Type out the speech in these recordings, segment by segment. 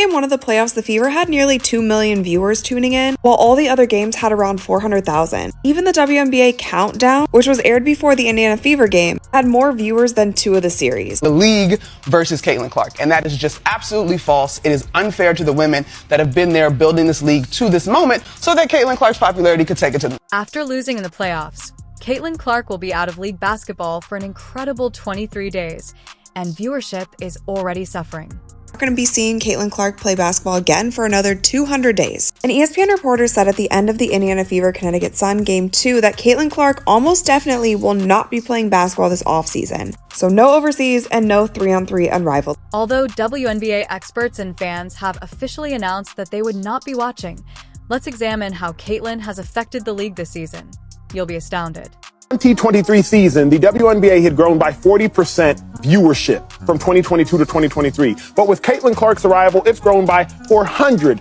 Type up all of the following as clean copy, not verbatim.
Game 1 of the playoffs, the Fever had nearly 2 million viewers tuning in, while all the other games had around 400,000. Even the WNBA Countdown, which was aired before the Indiana Fever game, had more viewers than 2 of the series. The league versus Caitlin Clark, and that is just absolutely false. It is unfair to the women that have been there building this league to this moment so that Caitlin Clark's popularity could take it to the... After losing in the playoffs, Caitlin Clark will be out of league basketball for an incredible 23 days, and viewership is already suffering. We're going to be seeing Caitlin Clark play basketball again for another 200 days. An ESPN reporter said at the end of the Indiana Fever Connecticut Sun Game 2 that Caitlin Clark almost definitely will not be playing basketball this offseason. So no overseas and no 3-on-3 unrivaled. Although WNBA experts and fans have officially announced that they would not be watching, let's examine how Caitlin has affected the league this season. You'll be astounded. 2023 season, the WNBA had grown by 40% viewership from 2022 to 2023. But with Caitlin Clark's arrival, it's grown by 400%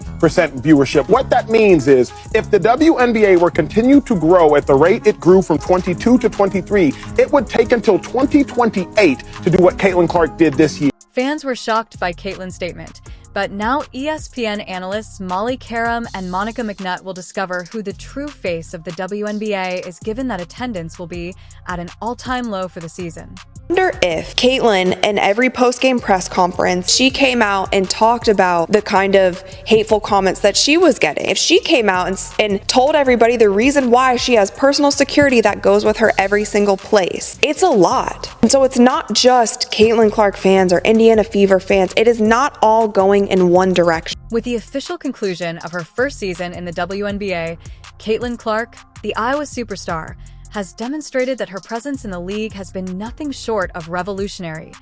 viewership. What that means is if the WNBA were continue to grow at the rate it grew from 22 to 23, it would take until 2028 to do what Caitlin Clark did this year. Fans were shocked by Caitlin's statement, but now ESPN analysts Molly Karam and Monica McNutt will discover who the true face of the WNBA is, given that attendance will be at an all-time low for the season. I wonder if Caitlin, in every post-game press conference, she came out and talked about the kind of hateful comments that she was getting. If she came out and told everybody the reason why she has personal security that goes with her every single place, it's a lot. And so it's not just Caitlin Clark fans or Indiana Fever fans. It is not all going in one direction. With the official conclusion of her first season in the WNBA, Caitlin Clark, the Iowa superstar, has demonstrated that her presence in the league has been nothing short of revolutionary.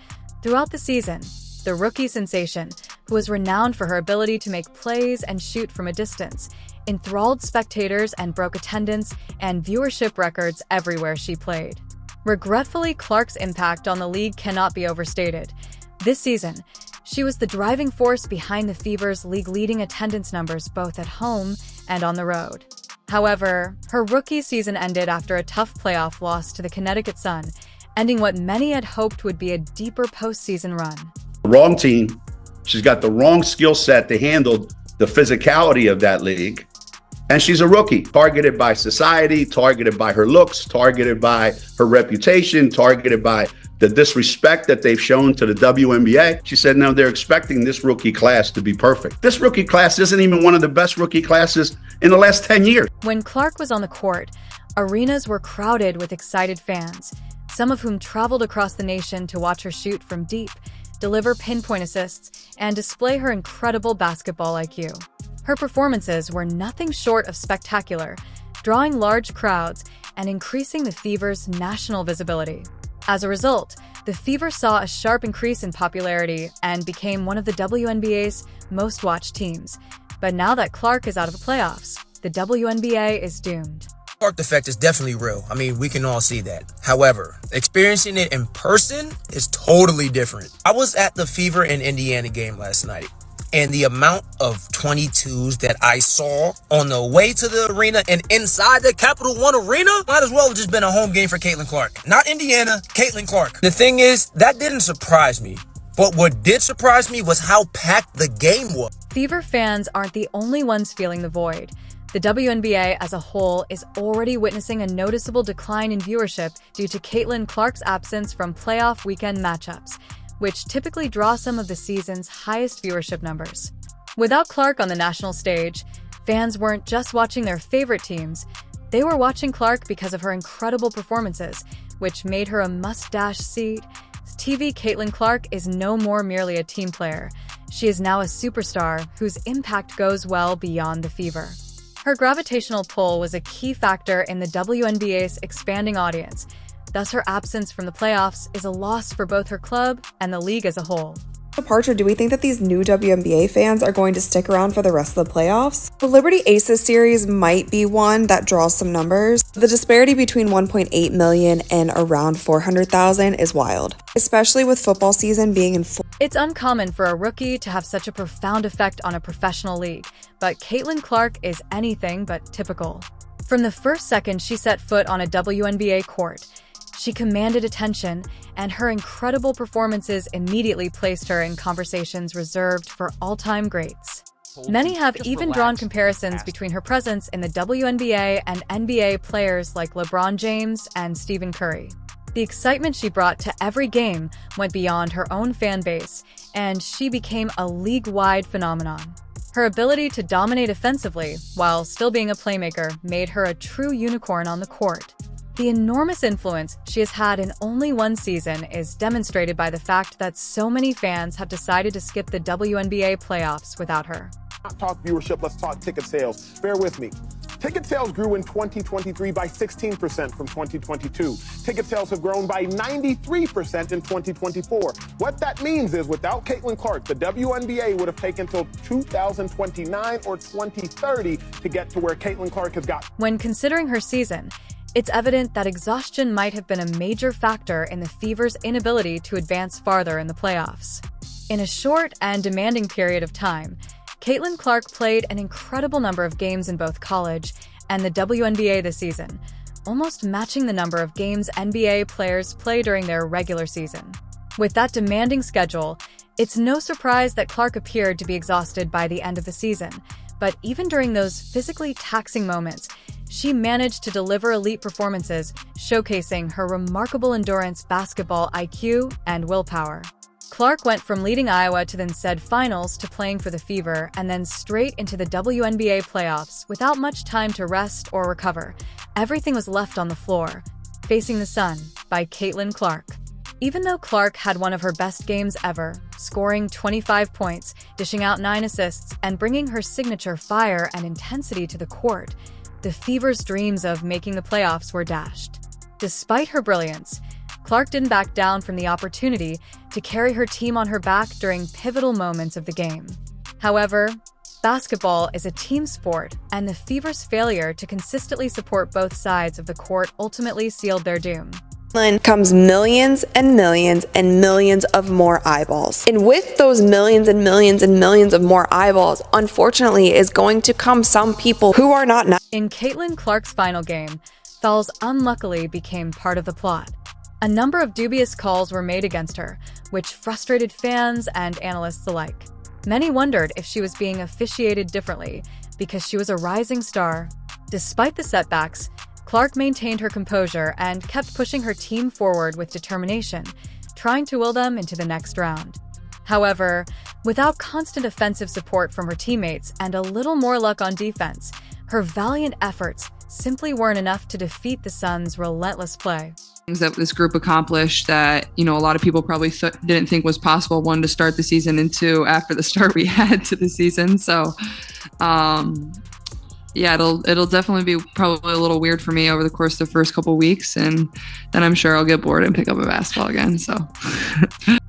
Throughout the season, the rookie sensation, who was renowned for her ability to make plays and shoot from a distance, enthralled spectators and broke attendance and viewership records everywhere she played. Regretfully, Clark's impact on the league cannot be overstated. This season, she was the driving force behind the Fever's league-leading attendance numbers both at home and on the road. However, her rookie season ended after a tough playoff loss to the Connecticut Sun, ending what many had hoped would be a deeper postseason run. Wrong team. She's got the wrong skill set to handle the physicality of that league. And she's a rookie, targeted by society, targeted by her looks, targeted by her reputation, targeted by the disrespect that they've shown to the WNBA. She said, no, they're expecting this rookie class to be perfect. This rookie class isn't even one of the best rookie classes in the last 10 years. When Clark was on the court, arenas were crowded with excited fans, some of whom traveled across the nation to watch her shoot from deep, deliver pinpoint assists, and display her incredible basketball IQ. Her performances were nothing short of spectacular, drawing large crowds and increasing the Fever's national visibility. As a result, the Fever saw a sharp increase in popularity and became one of the WNBA's most watched teams. But now that Clark is out of the playoffs, the WNBA is doomed. Clark effect is definitely real. I mean, we can all see that. However, experiencing it in person is totally different. I was at the Fever and Indiana game last night, and the amount of 22s that I saw on the way to the arena and inside the Capital One Arena might as well have just been a home game for Caitlin Clark. Not Indiana, Caitlin Clark. The thing is, that didn't surprise me. But what did surprise me was how packed the game was. Fever fans aren't the only ones feeling the void. The WNBA as a whole is already witnessing a noticeable decline in viewership due to Caitlin Clark's absence from playoff weekend matchups, which typically draw some of the season's highest viewership numbers. Without Clark on the national stage, fans weren't just watching their favorite teams, they were watching Clark because of her incredible performances, which made her a must-see TV. Caitlin Clark is no more merely a team player. She is now a superstar whose impact goes well beyond the Fever. Her gravitational pull was a key factor in the WNBA's expanding audience. Thus, her absence from the playoffs is a loss for both her club and the league as a whole. Departure, do we think that these new WNBA fans are going to stick around for the rest of the playoffs? The Liberty Aces series might be one that draws some numbers. The disparity between 1.8 million and around 400,000 is wild, especially with football season being in full. It's uncommon for a rookie to have such a profound effect on a professional league, but Caitlin Clark is anything but typical. From the first second she set foot on a WNBA court, She commanded attention, and her incredible performances immediately placed her in conversations reserved for all-time greats. Many have even drawn comparisons between her presence in the WNBA and NBA players like LeBron James and Stephen Curry. The excitement she brought to every game went beyond her own fan base, and she became a league-wide phenomenon. Her ability to dominate offensively while still being a playmaker made her a true unicorn on the court. The enormous influence she has had in only one season is demonstrated by the fact that so many fans have decided to skip the WNBA playoffs without her. Not talk viewership, let's talk ticket sales. Bear with me. Ticket sales grew in 2023 by 16% from 2022. Ticket sales have grown by 93% in 2024. What that means is without Caitlin Clark, the WNBA would have taken till 2029 or 2030 to get to where Caitlin Clark has got. When considering her season, it's evident that exhaustion might have been a major factor in the Fever's inability to advance farther in the playoffs. In a short and demanding period of time, Caitlin Clark played an incredible number of games in both college and the WNBA this season, almost matching the number of games NBA players play during their regular season. With that demanding schedule, it's no surprise that Clark appeared to be exhausted by the end of the season, but even during those physically taxing moments, she managed to deliver elite performances, showcasing her remarkable endurance, basketball IQ, and willpower. Clark went from leading Iowa to then said finals to playing for the Fever and then straight into the WNBA playoffs without much time to rest or recover. Everything was left on the floor. Facing the Sun by Caitlin Clark. Even though Clark had one of her best games ever, scoring 25 points, dishing out 9 assists, and bringing her signature fire and intensity to the court, the Fever's dreams of making the playoffs were dashed. Despite her brilliance, Clark didn't back down from the opportunity to carry her team on her back during pivotal moments of the game. However, basketball is a team sport, and the Fever's failure to consistently support both sides of the court ultimately sealed their doom. Comes millions and millions and millions of more eyeballs. And with those millions and millions and millions of more eyeballs, unfortunately, is going to come some people who are not nice. In Caitlin Clark's final game, fouls unluckily became part of the plot. A number of dubious calls were made against her, which frustrated fans and analysts alike. Many wondered if she was being officiated differently because she was a rising star. Despite the setbacks, Clark maintained her composure and kept pushing her team forward with determination, trying to will them into the next round. However, without constant offensive support from her teammates and a little more luck on defense, her valiant efforts simply weren't enough to defeat the Suns' relentless play. Things that this group accomplished that, a lot of people probably didn't think was possible, one, to start the season, and two, after the start we had to the season. So, yeah, it'll definitely be probably a little weird for me over the course of the first couple weeks, and then I'm sure I'll get bored and pick up a basketball again. So.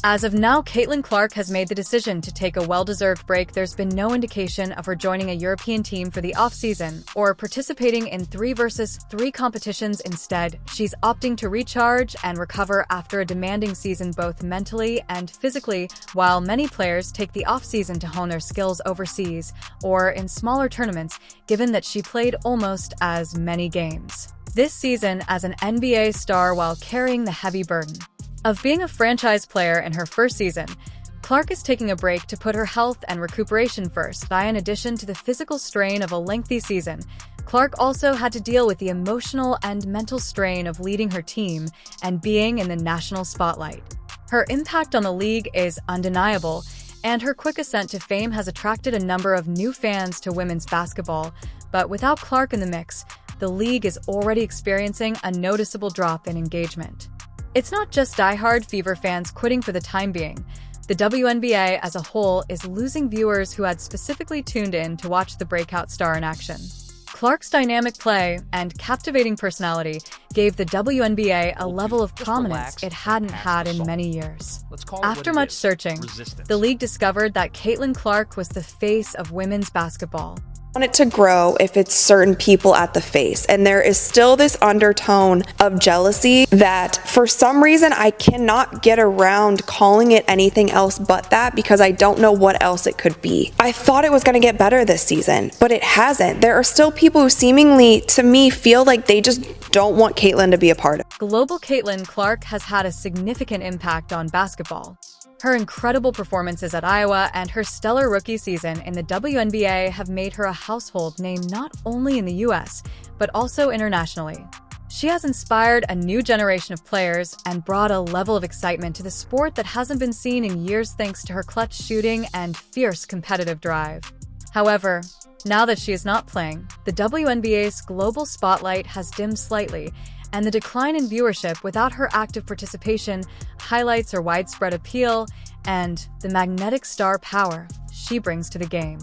As of now, Caitlin Clark has made the decision to take a well-deserved break. There's been no indication of her joining a European team for the off-season or participating in 3-versus-3 competitions. Instead, she's opting to recharge and recover after a demanding season both mentally and physically, while many players take the off-season to hone their skills overseas or in smaller tournaments, given that she played almost as many games this season as an NBA star while carrying the heavy burden of being a franchise player in her first season. Clark is taking a break to put her health and recuperation first. In addition to the physical strain of a lengthy season, Clark also had to deal with the emotional and mental strain of leading her team and being in the national spotlight. Her impact on the league is undeniable, and her quick ascent to fame has attracted a number of new fans to women's basketball. But without Clark in the mix, the league is already experiencing a noticeable drop in engagement. It's not just diehard Fever fans quitting for the time being. The WNBA as a whole is losing viewers who had specifically tuned in to watch the breakout star in action. Clark's dynamic play and captivating personality gave the WNBA a level of prominence it hadn't had in many years. After much searching, the league discovered that Caitlin Clark was the face of women's basketball. Want it to grow if it's certain people at the face, and there is still this undertone of jealousy that for some reason I cannot get around calling it anything else but that, because I don't know what else it could be. I thought it was going to get better this season, but it hasn't. There are still people who seemingly, to me, feel like they just don't want Caitlin to be a part of it. Global Caitlin Clark has had a significant impact on basketball. Her incredible performances at Iowa and her stellar rookie season in the WNBA have made her a household name not only in the US, but also internationally. She has inspired a new generation of players and brought a level of excitement to the sport that hasn't been seen in years thanks to her clutch shooting and fierce competitive drive. However, now that she is not playing, the WNBA's global spotlight has dimmed slightly, and the decline in viewership without her active participation highlights her widespread appeal and the magnetic star power she brings to the game.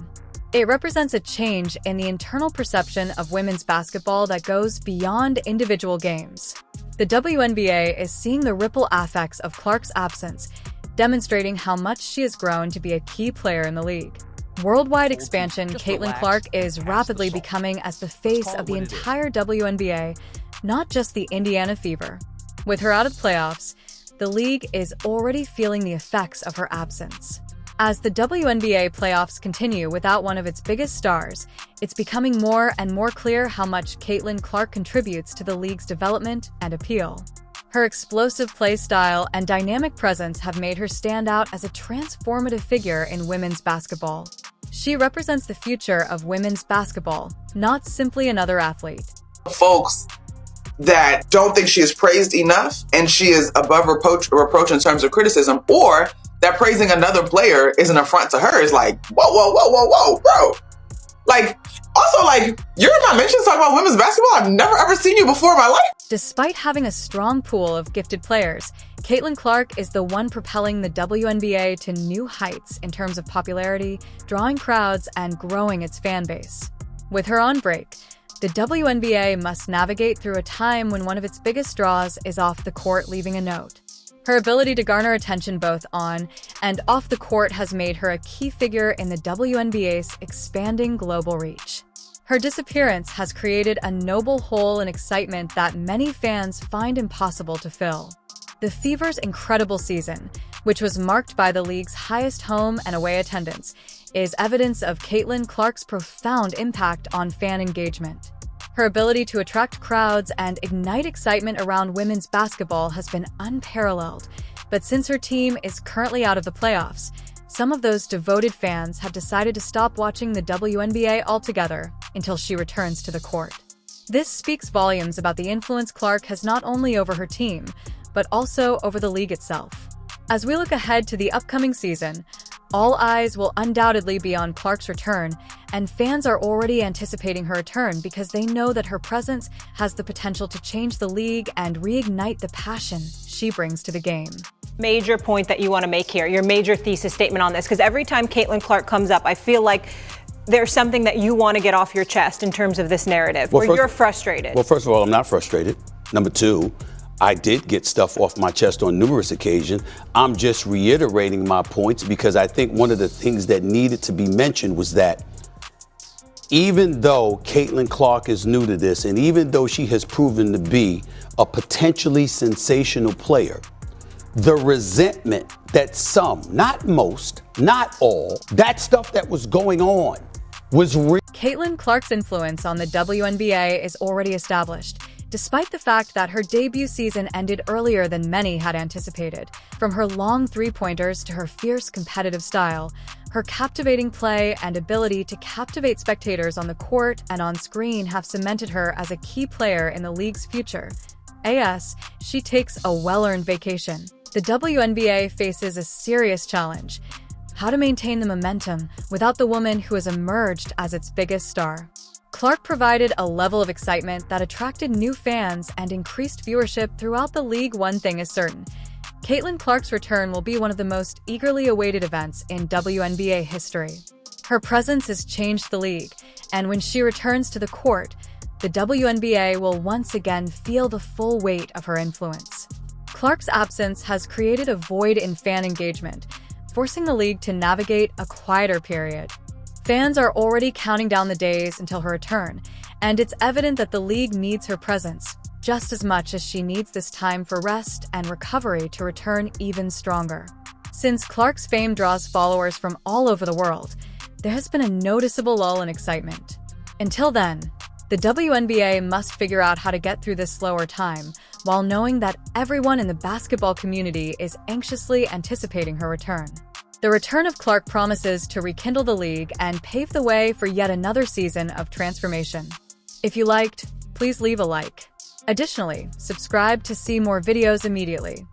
It represents a change in the internal perception of women's basketball that goes beyond individual games. The WNBA is seeing the ripple effects of Clark's absence, demonstrating how much she has grown to be a key player in the league. Worldwide expansion, Caitlin Clark is rapidly becoming as the face of the entire WNBA, not just the Indiana Fever. With her out of playoffs, the league is already feeling the effects of her absence. As the WNBA playoffs continue without one of its biggest stars, it's becoming more and more clear how much Caitlin Clark contributes to the league's development and appeal. Her explosive play style and dynamic presence have made her stand out as a transformative figure in women's basketball. She represents the future of women's basketball, not simply another athlete. Folks that don't think she is praised enough and she is above reproach in terms of criticism, or that praising another player is an affront to her, is like, whoa, bro. Like, also, like, you're in my mentions talking about women's basketball? I've never ever seen you before in my life. Despite having a strong pool of gifted players, Caitlin Clark is the one propelling the WNBA to new heights in terms of popularity, drawing crowds, and growing its fan base. With her on break, the WNBA must navigate through a time when one of its biggest draws is off the court, leaving a note. Her ability to garner attention both on and off the court has made her a key figure in the WNBA's expanding global reach. Her disappearance has created a noble hole in excitement that many fans find impossible to fill. The Fever's incredible season, which was marked by the league's highest home and away attendance, is evidence of Caitlin Clark's profound impact on fan engagement. Her ability to attract crowds and ignite excitement around women's basketball has been unparalleled, but since her team is currently out of the playoffs, some of those devoted fans have decided to stop watching the WNBA altogether until she returns to the court. This speaks volumes about the influence Clark has not only over her team, but also over the league itself. As we look ahead to the upcoming season, all eyes will undoubtedly be on Clark's return, and fans are already anticipating her return because they know that her presence has the potential to change the league and reignite the passion she brings to the game. Major point that you want to make here, your major thesis statement on this, because every time Caitlin Clark comes up, I feel like there's something that you want to get off your chest in terms of this narrative, where you're frustrated. Well, first of all, I'm not frustrated. Number two, I did get stuff off my chest on numerous occasions. I'm just reiterating my points because I think one of the things that needed to be mentioned was that even though Caitlin Clark is new to this, and even though she has proven to be a potentially sensational player, the resentment that some, not most, not all, that stuff that was going on was real. Caitlin Clark's influence on the WNBA is already established, despite the fact that her debut season ended earlier than many had anticipated. From her long three-pointers to her fierce competitive style, her captivating play and ability to captivate spectators on the court and on screen have cemented her as a key player in the league's future. As she takes a well-earned vacation, the WNBA faces a serious challenge: how to maintain the momentum without the woman who has emerged as its biggest star. Clark provided a level of excitement that attracted new fans and increased viewership throughout the league. One thing is certain: Caitlin Clark's return will be one of the most eagerly awaited events in WNBA history. Her presence has changed the league, and when she returns to the court, the WNBA will once again feel the full weight of her influence. Clark's absence has created a void in fan engagement, forcing the league to navigate a quieter period. Fans are already counting down the days until her return, and it's evident that the league needs her presence just as much as she needs this time for rest and recovery to return even stronger. Since Clark's fame draws followers from all over the world, there has been a noticeable lull in excitement. Until then, The WNBA must figure out how to get through this slower time, while knowing that everyone in the basketball community is anxiously anticipating her return. The return of Clark promises to rekindle the league and pave the way for yet another season of transformation. If you liked, please leave a like. Additionally, subscribe to see more videos immediately.